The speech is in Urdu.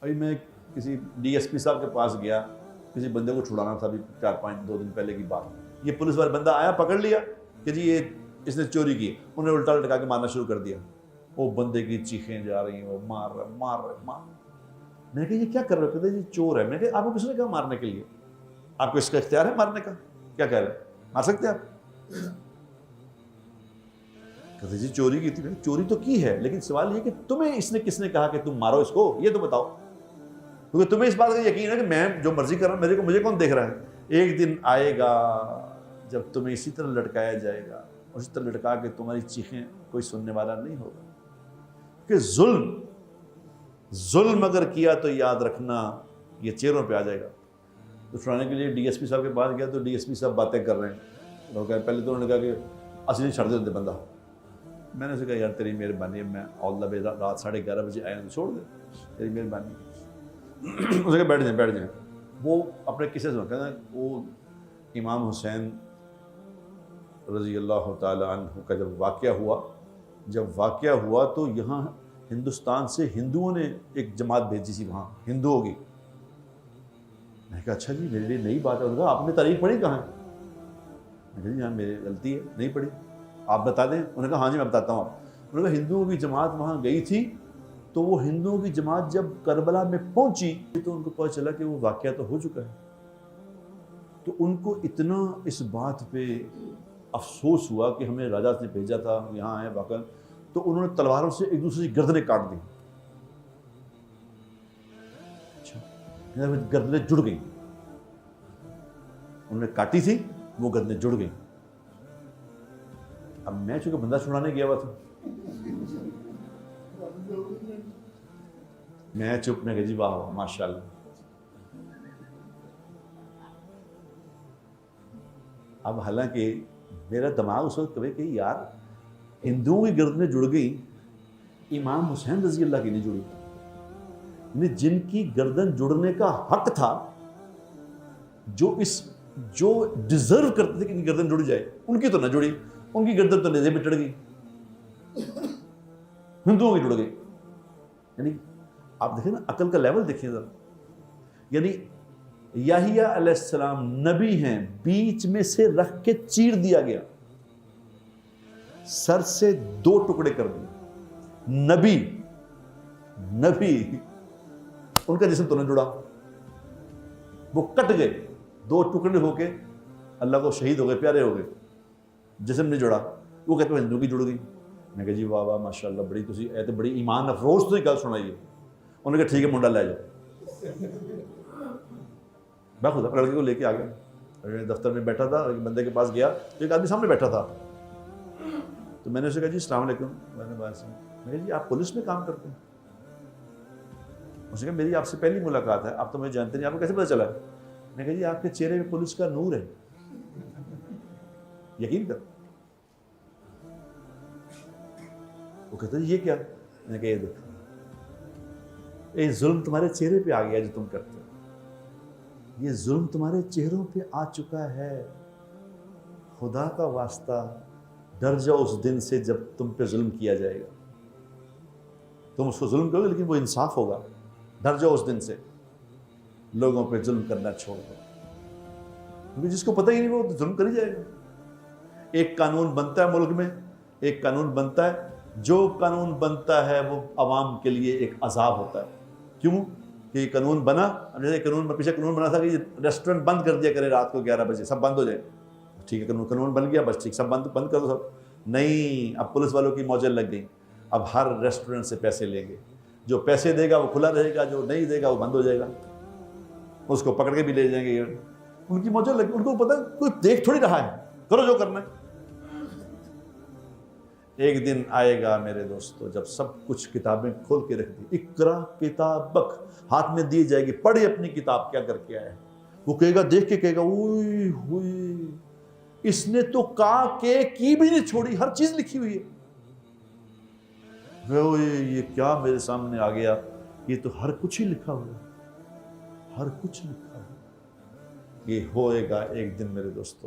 ابھی میں کسی DSP صاحب کے پاس گیا، کسی بندے کو چھڑانا تھا، ابھی 2 دن پہلے کی بات۔ یہ پولیس والا بندہ آیا، پکڑ لیا کہ جی یہ اس نے چوری کی، انہوں نے الٹا لٹکا کے مارنا شروع کر دیا۔ وہ بندے کی چیخیں جا رہی ہیں، وہ مار رہے۔ میں نے کہا یہ کیا کر رہے ہو؟ کہتے جی چور ہے۔ میں نے کہا آپ کو کس نے کہا مارنے کے لیے؟ آپ کو اس کا اختیار ہے مارنے کا؟ کیا کہہ رہے ہیں، مار سکتے ہیں آپ؟ کہتے جی چوری کی تھی۔ چوری تو کی ہے، لیکن سوال یہ کہ تمہیں اس نے کس نے کہا کہ تم مارو اس کو، یہ تو بتاؤ، کیونکہ تمہیں اس بات کا یقین ہے کہ میں جو مرضی کر رہا ہوں، مجھے کون دیکھ رہا ہے۔ ایک دن آئے گا جب تمہیں اسی طرح لٹکایا جائے گا، اسی طرح لٹکا کے تمہاری چیخیں کوئی سننے والا نہیں ہوگا۔ کہ ظلم اگر کیا تو یاد رکھنا یہ چہروں پہ آ جائے گا۔ تو چھڑانے کے لیے DSP صاحب کے پاس گیا تو DSP صاحب باتیں کر رہے ہیں۔ پہلے تو انہوں نے کہا کہ اصلی چھڑ دیتے بندہ۔ میں نے اسے کہا یار تیری مہربانی ہے، میں رات 11:30 بجے آیا تو چھوڑ دے، تیری مہربانی۔ اسے کہا بیٹھ جائیں۔ وہ اپنے قصے سے کہتے ہیں وہ امام حسین رضی اللہ تعالیٰ عنہ کا جب واقعہ ہوا تو یہاں ہندوستان سے ہندوؤں نے ایک جماعت بھیجی تھی وہاں ہندوؤں کی۔ میں نے کہا اچھا جی، میرے لیے نئی بات ہے۔ انہوں نے کہا آپ نے تاریخ پڑھی کہاں ہے؟ میں نے کہا جی ہاں میری غلطی ہے، نہیں پڑھی، آپ بتا دیں۔ انہوں نے کہا ہاں جی میں بتاتا ہوں آپ۔ انہوں نے کہا ہندوؤں کی جماعت وہاں گئی تھی، تو وہ ہندوؤں کی جماعت جب کربلا میں پہنچی تو ان کو پتہ چلا کہ وہ واقعہ تو ہو چکا ہے۔ تو ان کو اتنا اس بات پہ افسوس ہوا کہ ہمیں راجہ نے بھیجا تھا، یہاں آئے واقعہ، تو انہوں نے تلواروں سے ایک دوسرے کی گردنیں کاٹ دی۔ اچھا، گردنیں جڑ گئیں، انہوں نے کاٹی تھی، وہ گردنیں جڑ گئیں۔ اب میں چونکہ بندہ چھڑانے گیا ہوا تھا، میں چپ میں کہ جی واہ واہ ماشاءاللہ۔ اب حالانکہ میرا دماغ اس وقت کبھی کہ یار ہندوؤں کی گردنیں جڑ گئی، امام حسین رضی اللہ کی نہیں جڑی، یعنی جن کی گردن جڑنے کا حق تھا، جو ڈیزرو کرتے تھے کہ ان کی گردن جڑ جائے، ان کی تو نہ جڑی، ان کی گردن تو نیزے پہ چڑھ گئی، ہندوؤں کی جڑ گئی۔ یعنی آپ دیکھیں نا عقل کا لیول دیکھیں ذرا۔ یعنی یحییٰ علیہ السلام نبی ہیں، بیچ میں سے رکھ کے چیر دیا گیا، سر سے 2 ٹکڑے کر دیے۔ نبی ان کا جسم تو نہ جڑا، وہ کٹ گئے، 2 ٹکڑے ہو کے اللہ کو شہید ہو گئے، پیارے ہو گئے، جسم نہیں جڑا۔ وہ کہتے ہیں ہندو کی جڑ گئی۔ میں کہا جی واہ واہ ماشاءاللہ، بڑی تسی اے تے بڑی ایمان افروز تو گل سنائی ہے۔ انہوں نے کہا ٹھیک ہے منڈا لے جاؤ۔ میں خود اپنے لڑکے کو لے کے آ گیا، دفتر میں بیٹھا تھا، ایک بندے کے پاس گیا تو ایک آدمی سامنے بیٹھا تھا، تو میں نے اسے کہا جی السلام علیکم۔ میں نے کہا جی آپ پولیس میں کام کرتے ہیں؟ اس نے کہا میری آپ سے پہلی ملاقات ہے، آپ تو مجھے جانتے نہیں، آپ کو کیسے پتہ چلا ہے؟ میں نے کہا جی آپ کے چہرے میں پولیس کا نور ہے، یقین کر۔ وہ کہتا ہے یہ کیا؟ میں نے کہا یہ دیکھو، یہ ظلم تمہارے چہرے پہ آ گیا جو تم کرتے ہو، یہ ظلم تمہارے چہروں پہ آ چکا ہے۔ خدا کا واسطہ ڈر جاؤ اس دن سے جب تم پہ ظلم کیا جائے گا۔ تم اس کو ظلم کرو گے لیکن وہ انصاف ہوگا۔ ڈر جاؤ اس دن سے، لوگوں پہ ظلم کرنا چھوڑ دو، کیونکہ جس کو پتہ ہی نہیں وہ ظلم کر ہی جائے گا۔ ایک قانون بنتا ہے ملک میں، ایک قانون بنتا ہے، جو قانون بنتا ہے وہ عوام کے لیے ایک عذاب ہوتا ہے۔ کیوں کہ یہ قانون بنا، جیسے پیچھے قانون بنا تھا کہ یہ ریسٹورنٹ بند کر دیا کرے رات کو 11 بجے، سب بند ہو جائے، ٹھیک ہے قانون بن گیا، بس ٹھیک، سب بند کر دو سب۔ نہیں، اب پولیس والوں کی موجیں لگ گئیں، اب ہر ریسٹورنٹ سے پیسے لیں گے، جو پیسے دے گا وہ کھلا رہے گا، جو نہیں دے گا وہ بند ہو جائے گا، اس کو پکڑ کے بھی لے جائیں گے۔ ان کی موجیں لگ، ان کو پتہ کوئی دیکھ تھوڑی رہا ہے، کرو جو کرنا ہے۔ ایک دن آئے گا میرے دوستو جب سب کچھ کتابیں کھول کے رکھ دی، اقرا کتابک ہاتھ میں دی جائے گی، پڑھے اپنی کتاب کیا کر کے آیا ہے۔ وہ کہے گا، دیکھ کے کہے گا اوئے ہوئے اس نے تو کا کے کی بھی نہیں چھوڑی، ہر چیز لکھی ہوئی ہے۔ یہ کیا میرے سامنے آ گیا، یہ تو ہر کچھ ہی لکھا ہوا ہے، ہر کچھ لکھا ہوا ہے۔ یہ ہوئے گا ایک دن میرے دوستو۔